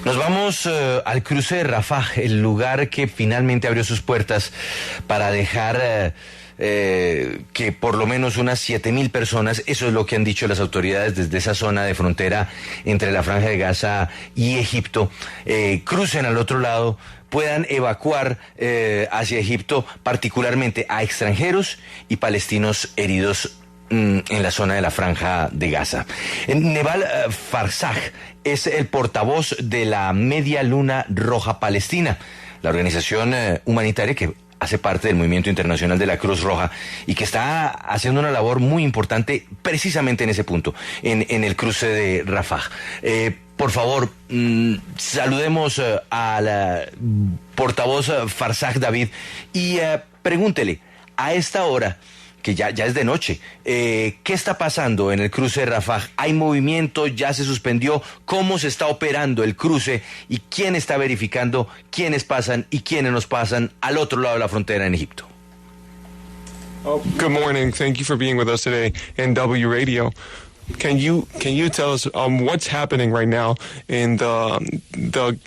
Nos vamos al cruce de Rafah, el lugar que finalmente abrió sus puertas para dejar que por lo menos unas 7.000 personas, eso es lo que han dicho las autoridades desde esa zona de frontera entre la Franja de Gaza y Egipto, crucen al otro lado, puedan evacuar hacia Egipto, particularmente a extranjeros y palestinos heridos en la zona de la Franja de Gaza. Nebal Farsakh es el portavoz de la Media Luna Roja Palestina, la organización humanitaria que hace parte del movimiento internacional de la Cruz Roja y que está haciendo una labor muy importante precisamente en ese punto, en el cruce de Rafah. Por favor, saludemos al portavoz Farsakh David y pregúntele a esta hora, que ya es de noche, ¿qué está pasando en el cruce de Rafah? ¿Hay movimiento? ¿Ya se suspendió? ¿Cómo se está operando el cruce? ¿Y quién está verificando quiénes pasan y quiénes nos pasan al otro lado de la frontera en Egipto? Oh, good morning. Thank you for being with us today in W Radio. Can you tell us what's happening right now in the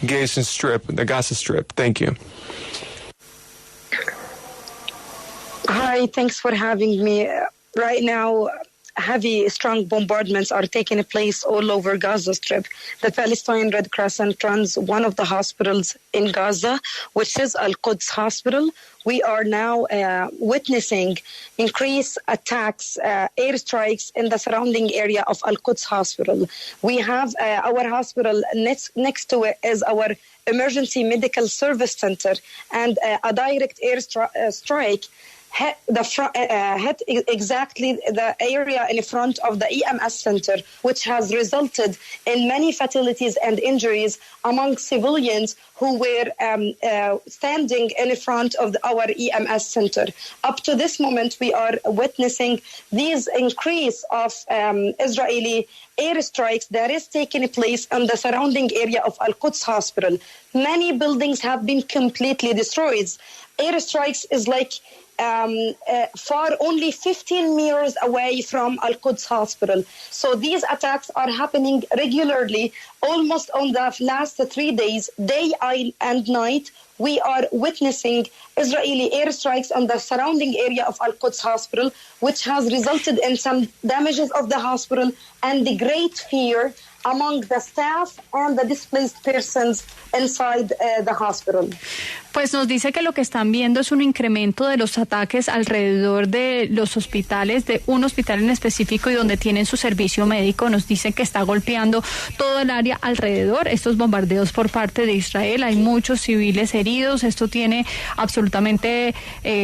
Gaza Strip? Thank you. Hi, thanks for having me. Right now, heavy, strong bombardments are taking place all over Gaza Strip. The Palestinian Red Crescent runs one of the hospitals in Gaza, which is Al-Quds Hospital. We are now witnessing increased attacks, airstrikes in the surrounding area of Al-Quds Hospital. We have our hospital next to it is our emergency medical service center, and a direct strike hit exactly the area in front of the EMS center, which has resulted in many fatalities and injuries among civilians who were standing in front of our EMS center. Up to this moment, we are witnessing these increase of Israeli airstrikes that is taking place in the surrounding area of Al-Quds Hospital. Many buildings have been completely destroyed. Airstrikes is like far only 15 meters away from Al-Quds Hospital. So these attacks are happening regularly, almost on the last 3 days, day and night. We are witnessing Israeli airstrikes on the surrounding area of Al-Quds Hospital, which has resulted in some damages of the hospital and the great fear among the staff and the displaced persons inside the hospital. Pues nos dice que lo que están viendo es un incremento de los ataques alrededor de los hospitales, de un hospital en específico y donde tienen su servicio médico. Nos dicen que está golpeando todo el área alrededor. Estos bombardeos por parte de Israel, hay muchos civiles heridos. Esto tiene absolutamente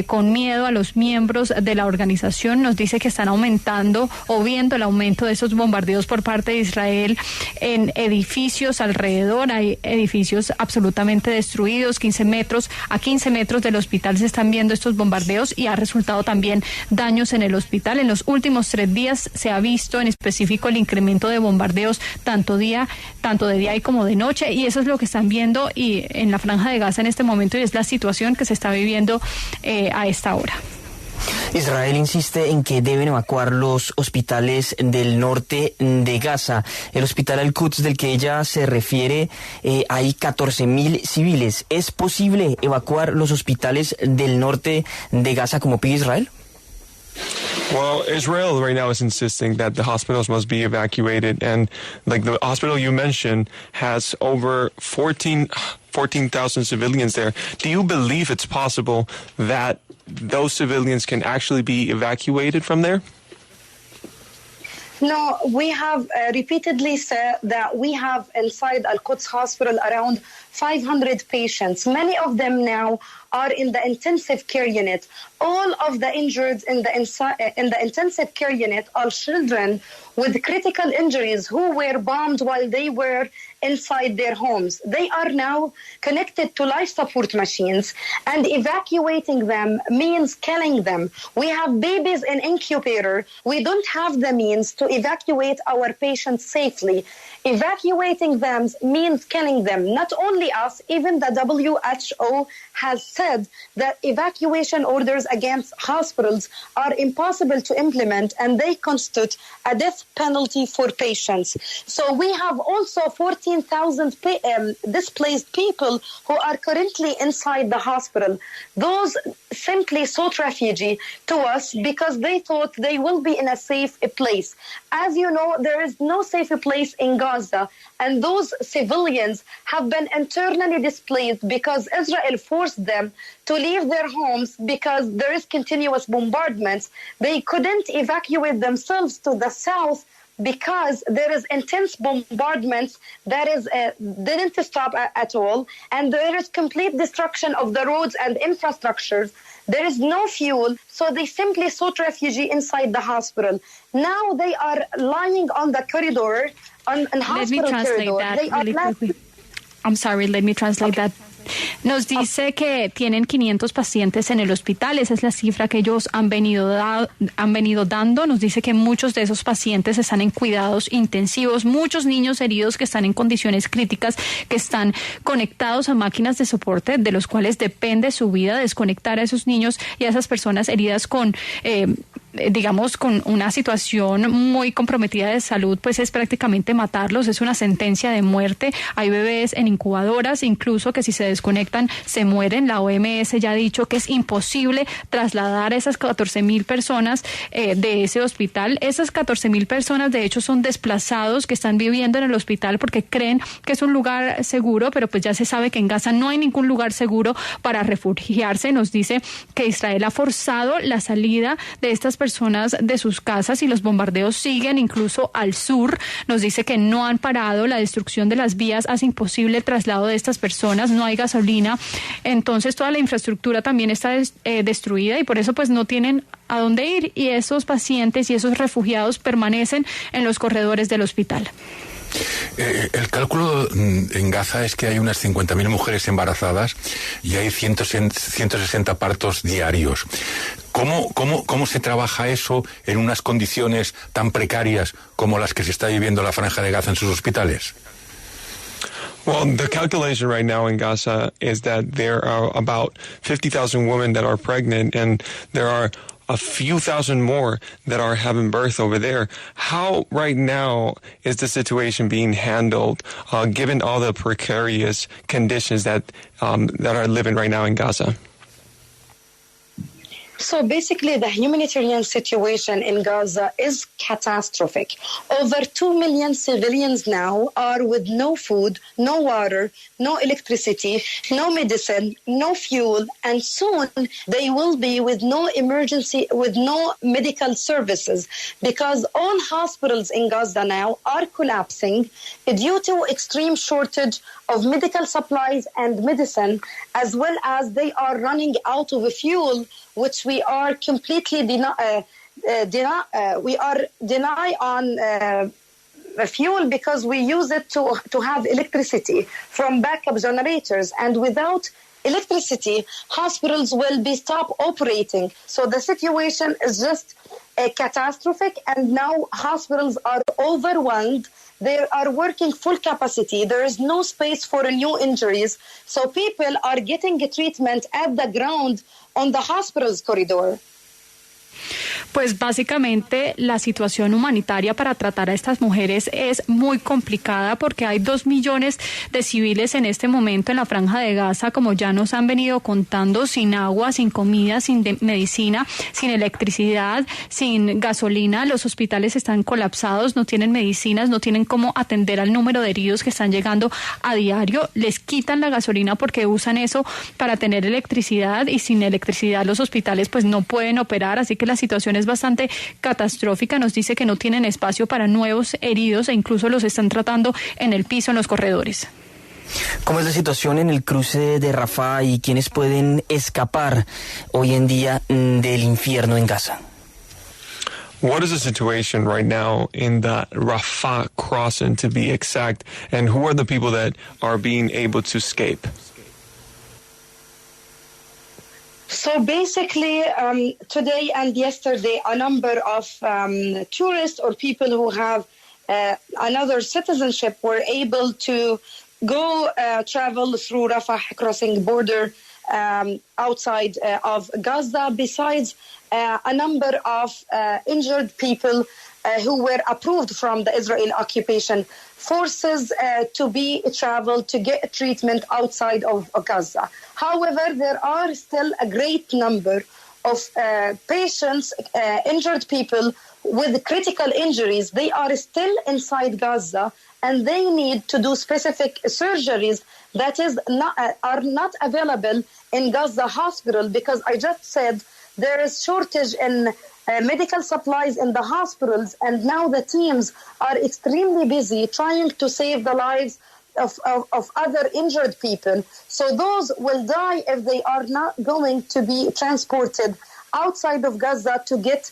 con miedo a los miembros de la organización. Nos dice que están aumentando o viendo el aumento de esos bombardeos por parte de Israel en edificios alrededor. Hay edificios absolutamente destruidos, 15 metros del hospital se están viendo estos bombardeos y ha resultado también daños en el hospital. En los últimos 3 días se ha visto en específico el incremento de bombardeos tanto de día y como de noche, y eso es lo que están viendo y en la Franja de Gaza en este momento, y es la situación que se está viviendo a esta hora. Israel insiste en que deben evacuar los hospitales del norte de Gaza. El hospital Al-Quds del que ella se refiere, hay 14.000 civiles. ¿Es posible evacuar los hospitales del norte de Gaza como pide Israel? Well, Israel right now is insisting that the hospitals must be evacuated, and like the hospital you mentioned has over 14,000 civilians there. Do you believe it's possible that those civilians can actually be evacuated from there? No, we have repeatedly said that we have inside Al-Quds Hospital around 500 patients. Many of them now are in the intensive care unit. All of the injured in the intensive care unit are children with critical injuries who were bombed while they were inside their homes. They are now connected to life support machines, and evacuating them means killing them. We have babies in incubator. We don't have the means to evacuate our patients safely. Evacuating them means killing them. Not only us, even the WHO has said that evacuation orders against hospitals are impossible to implement, and they constitute a death death penalty for patients. So we have also 14,000 displaced people who are currently inside the hospital. Those simply sought refuge to us because they thought they will be in a safe place. As you know, there is no safe place in Gaza, and those civilians have been internally displaced because Israel forced them to leave their homes because there is continuous bombardments. They couldn't evacuate themselves to the south because there is intense bombardments that didn't stop at all, and there is complete destruction of the roads and infrastructures. There is no fuel, so they simply sought refuge inside the hospital. Now they are lying on the corridor, on hospital corridor. Let me translate that. Nos dice que tienen 500 pacientes en el hospital, esa es la cifra que ellos han venido dando. Nos dice que muchos de esos pacientes están en cuidados intensivos, muchos niños heridos que están en condiciones críticas, que están conectados a máquinas de soporte de los cuales depende su vida. Desconectar a esos niños y a esas personas heridas con con una situación muy comprometida de salud, pues es prácticamente matarlos, es una sentencia de muerte. Hay bebés en incubadoras, incluso que si se desconectan se mueren. La OMS ya ha dicho que es imposible trasladar a esas 14,000 personas de ese hospital. Esas 14,000 personas de hecho son desplazados que están viviendo en el hospital porque creen que es un lugar seguro, pero pues ya se sabe que en Gaza no hay ningún lugar seguro para refugiarse. Nos dice que Israel ha forzado la salida de estas personas de sus casas y los bombardeos siguen incluso al sur. Nos dice que no han parado, la destrucción de las vías hace imposible el traslado de estas personas, no hay gasolina, entonces toda la infraestructura también está destruida y por eso pues no tienen a dónde ir y esos pacientes y esos refugiados permanecen en los corredores del hospital. El cálculo en Gaza es que hay unas 50.000 mujeres embarazadas y hay 160 partos diarios. ¿Cómo se trabaja eso en unas condiciones tan precarias como las que se está viviendo en la Franja de Gaza en sus hospitales? Well, the calculation right now in Gaza is that there are about 50,000 women that are pregnant, and there are a few thousand more that are having birth over there. How right now is the situation being handled, given all the precarious conditions that are living right now in Gaza? So basically, the humanitarian situation in Gaza is catastrophic. Over 2 million civilians now are with no food, no water, no electricity, no medicine, no fuel, and soon they will be with no medical services because all hospitals in Gaza now are collapsing due to extreme shortage of medical supplies and medicine, as well as they are running out of fuel, which we are completely deny on fuel because we use it to have electricity from backup generators, and without electricity, hospitals will be stopped operating. So the situation is just catastrophic, and now hospitals are overwhelmed. They are working full capacity. There is no space for new injuries. So people are getting treatment at the ground on the hospital's corridor. Pues básicamente la situación humanitaria para tratar a estas mujeres es muy complicada porque hay 2 millones de civiles en este momento en la Franja de Gaza, como ya nos han venido contando, sin agua, sin comida, sin medicina, sin electricidad, sin gasolina. Los hospitales están colapsados, no tienen medicinas, no tienen cómo atender al número de heridos que están llegando a diario. Les quitan la gasolina porque usan eso para tener electricidad y sin electricidad los hospitales pues no pueden operar, así que la situación es bastante catastrófica. Nos dice que no tienen espacio para nuevos heridos e incluso los están tratando en el piso, en los corredores. ¿Cómo es la situación en el cruce de Rafah y quiénes pueden escapar hoy en día del infierno en Gaza? What is the situation right now in the Rafah crossing, to be exact, and who are the people that are being able to escape? So basically, today and yesterday, a number of tourists or people who have another citizenship were able to go travel through Rafah, crossing border outside of Gaza. Besides, a number of injured people who were approved from the Israeli occupation forces to be traveled to get treatment outside of Gaza. However, there are still a great number of patients, injured people with critical injuries. They are still inside Gaza, and they need to do specific surgeries that are not available in Gaza hospital, because I just said there is shortage in medical supplies in the hospitals, and now the teams are extremely busy trying to save the lives of other injured people. So those will die if they are not going to be transported outside of Gaza to get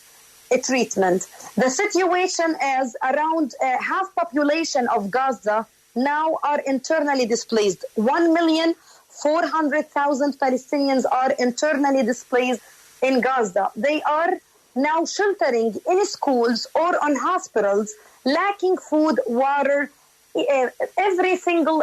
a treatment. The situation is around half population of Gaza now are internally displaced. 1,400,000 Palestinians are internally displaced in Gaza. They are now sheltering in schools or on hospitals, lacking food, water, every single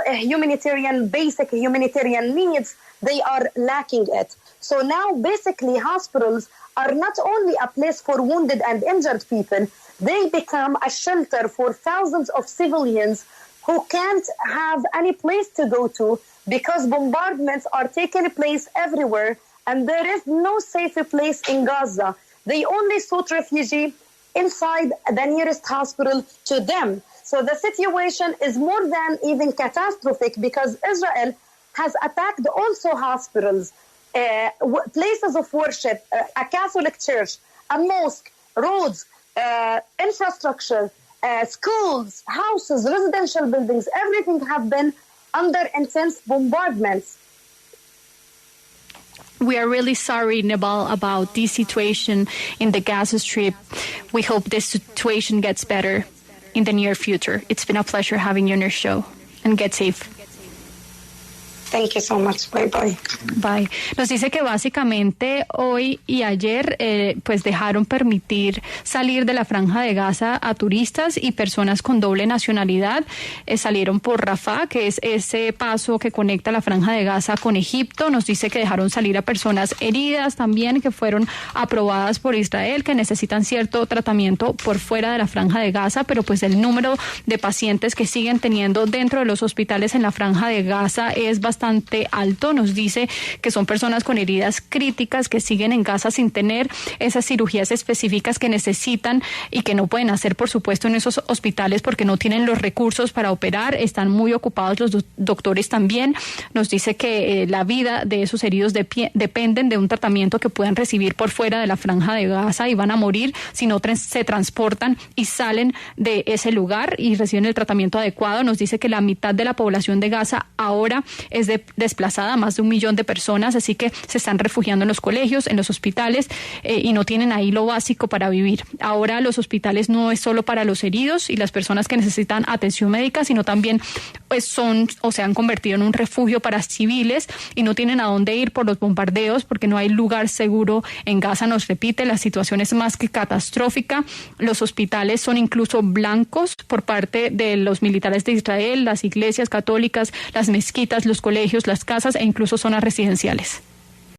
basic humanitarian needs, they are lacking it. So now basically hospitals are not only a place for wounded and injured people, they become a shelter for thousands of civilians who can't have any place to go to because bombardments are taking place everywhere and there is no safe place in Gaza. They only sought refuge inside the nearest hospital to them. So the situation is more than even catastrophic because Israel has attacked also hospitals, places of worship, a Catholic church, a mosque, roads, infrastructure, schools, houses, residential buildings, everything have been under intense bombardments. We are really sorry, Nebal, about this situation in the Gaza Strip. We hope this situation gets better in the near future. It's been a pleasure having you on your show. And get safe. Thank you so much. Bye bye. Bye. Nos dice que básicamente hoy y ayer pues dejaron permitir salir de la Franja de Gaza a turistas y personas con doble nacionalidad. Salieron por Rafah, que es ese paso que conecta la Franja de Gaza con Egipto. Nos dice que dejaron salir a personas heridas también, que fueron aprobadas por Israel, que necesitan cierto tratamiento por fuera de la Franja de Gaza, pero pues el número de pacientes que siguen teniendo dentro de los hospitales en la Franja de Gaza es bastante alto. Nos dice que son personas con heridas críticas que siguen en Gaza sin tener esas cirugías específicas que necesitan y que no pueden hacer, por supuesto, en esos hospitales porque no tienen los recursos para operar. Están muy ocupados los doctores también. Nos dice que la vida de esos heridos dependen de un tratamiento que puedan recibir por fuera de la Franja de Gaza y van a morir si no se transportan y salen de ese lugar y reciben el tratamiento adecuado. Nos dice que la mitad de la población de Gaza ahora es desplazada, más de 1 millón de personas, así que se están refugiando en los colegios, en los hospitales y no tienen ahí lo básico para vivir. Ahora los hospitales no es solo para los heridos y las personas que necesitan atención médica, sino también pues se han convertido en un refugio para civiles y no tienen a dónde ir por los bombardeos porque no hay lugar seguro en Gaza. Nos repite, la situación es más que catastrófica. Los hospitales son incluso blancos por parte de los militares de Israel, las iglesias católicas, las mezquitas, los colegios, las casas e incluso zonas residenciales.